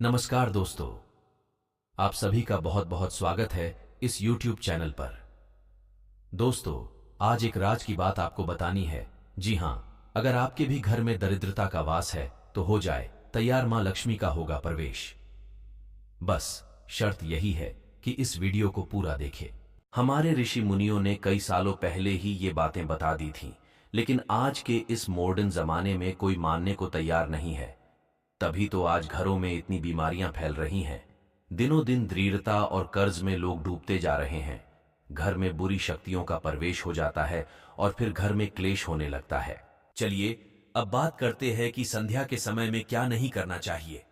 नमस्कार दोस्तों, आप सभी का बहुत बहुत स्वागत है इस YouTube चैनल पर। दोस्तों, आज एक राज की बात आपको बतानी है। जी हाँ, अगर आपके भी घर में दरिद्रता का वास है तो हो जाए तैयार, माँ लक्ष्मी का होगा प्रवेश। बस शर्त यही है कि इस वीडियो को पूरा देखें। हमारे ऋषि मुनियों ने कई सालों पहले ही ये बातें बता दी थीं, लेकिन आज के इस मॉडर्न जमाने में कोई मानने को तैयार नहीं है। तभी तो आज घरों में इतनी बीमारियां फैल रही हैं। दिनों दिन दृढ़ता और कर्ज में लोग डूबते जा रहे हैं। घर में बुरी शक्तियों का प्रवेश हो जाता है और फिर घर में क्लेश होने लगता है। चलिए अब बात करते हैं कि संध्या के समय में क्या नहीं करना चाहिए।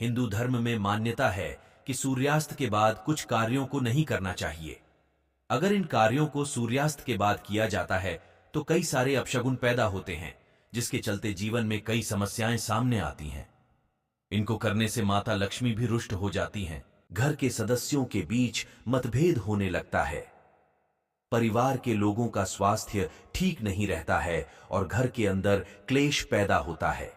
हिंदू धर्म में मान्यता है कि सूर्यास्त के बाद कुछ कार्यों को नहीं करना चाहिए। अगर इन कार्यों को सूर्यास्त के बाद किया जाता है तो कई सारे अपशगुन पैदा होते हैं, जिसके चलते जीवन में कई समस्याएं सामने आती हैं। इनको करने से माता लक्ष्मी भी रुष्ट हो जाती हैं। घर के सदस्यों के बीच मतभेद होने लगता है। परिवार के लोगों का स्वास्थ्य ठीक नहीं रहता है और घर के अंदर क्लेश पैदा होता है।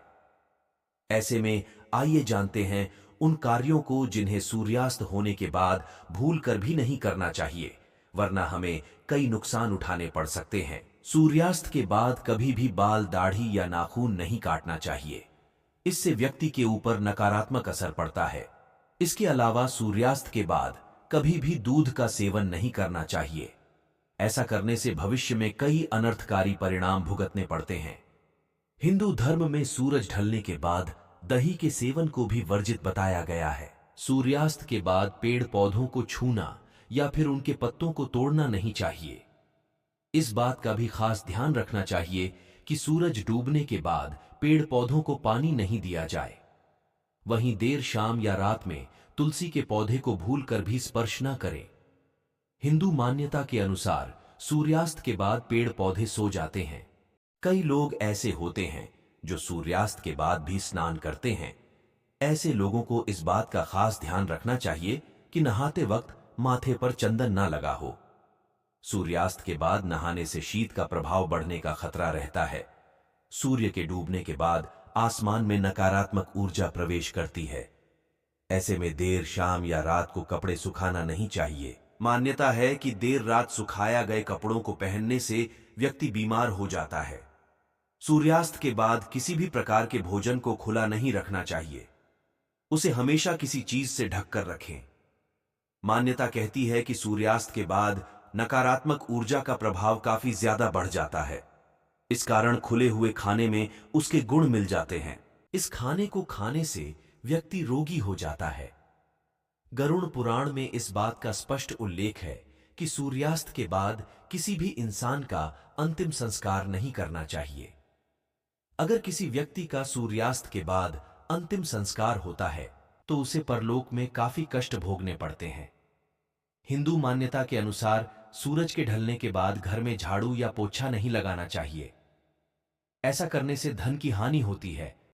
ऐसे में आइए जानते हैं उन कार्यों को जिन्हें सूर्यास्त होने के बाद भूल कर भी नहीं करना चाहिए, वरना हमें कई नुकसान उठाने पड़ सकते हैं। सूर्यास्त के बाद कभी भी बाल, दाढ़ी या नाखून नहीं काटना चाहिए। इससे व्यक्ति के ऊपर नकारात्मक असर पड़ता है। इसके अलावा सूर्यास्त के बाद कभी भी दूध का सेवन नहीं करना चाहिए। ऐसा करने से भविष्य में कई अनर्थकारी परिणाम भुगतने पड़ते हैं। हिंदू धर्म में सूरज ढलने के बाद दही के सेवन को भी वर्जित बताया गया है। सूर्यास्त के बाद पेड़ पौधों को छूना या फिर उनके पत्तों को तोड़ना नहीं चाहिए। इस बात का भी खास ध्यान रखना चाहिए कि सूरज डूबने के बाद पेड़ पौधों को पानी नहीं दिया जाए। वहीं देर शाम या रात में तुलसी के पौधे को भूलकर भी स्पर्श न करें। हिंदू मान्यता के अनुसार सूर्यास्त के बाद पेड़ पौधे सो जाते हैं। कई लोग ऐसे होते हैं जो सूर्यास्त के बाद भी स्नान करते हैं। ऐसे लोगों को इस बात का खास ध्यान रखना चाहिए कि नहाते वक्त माथे पर चंदन ना लगा हो। सूर्यास्त के बाद नहाने से शीत का प्रभाव बढ़ने का खतरा रहता है। सूर्य के डूबने के बाद आसमान में नकारात्मक ऊर्जा प्रवेश करती है। ऐसे में देर शाम या रात को कपड़े सुखाना नहीं चाहिए। मान्यता है कि देर रात सुखाया गए कपड़ों को पहनने से व्यक्ति बीमार हो जाता है। सूर्यास्त के बाद किसी भी प्रकार के भोजन को खुला नहीं रखना चाहिए। उसे हमेशा किसी चीज से ढककर रखें। मान्यता कहती है कि सूर्यास्त के बाद नकारात्मक ऊर्जा का प्रभाव काफी ज्यादा बढ़ जाता है। इस कारण खुले हुए खाने में उसके गुण मिल जाते हैं। इस खाने को खाने से व्यक्ति रोगी हो जाता है। गरुड़ पुराण में इस बात का स्पष्ट उल्लेख है कि सूर्यास्त के बाद किसी भी इंसान का अंतिम संस्कार नहीं करना चाहिए। अगर किसी व्यक्ति का सूर्यास्त के बाद अंतिम संस्कार होता है तो उसे परलोक में काफी कष्ट भोगने पड़ते हैं। हिंदू मान्यता के अनुसार सूरज के ढलने के बाद घर में झाड़ू या पोछा नहीं लगाना चाहिए। ऐसा करने से धन की हानि होती है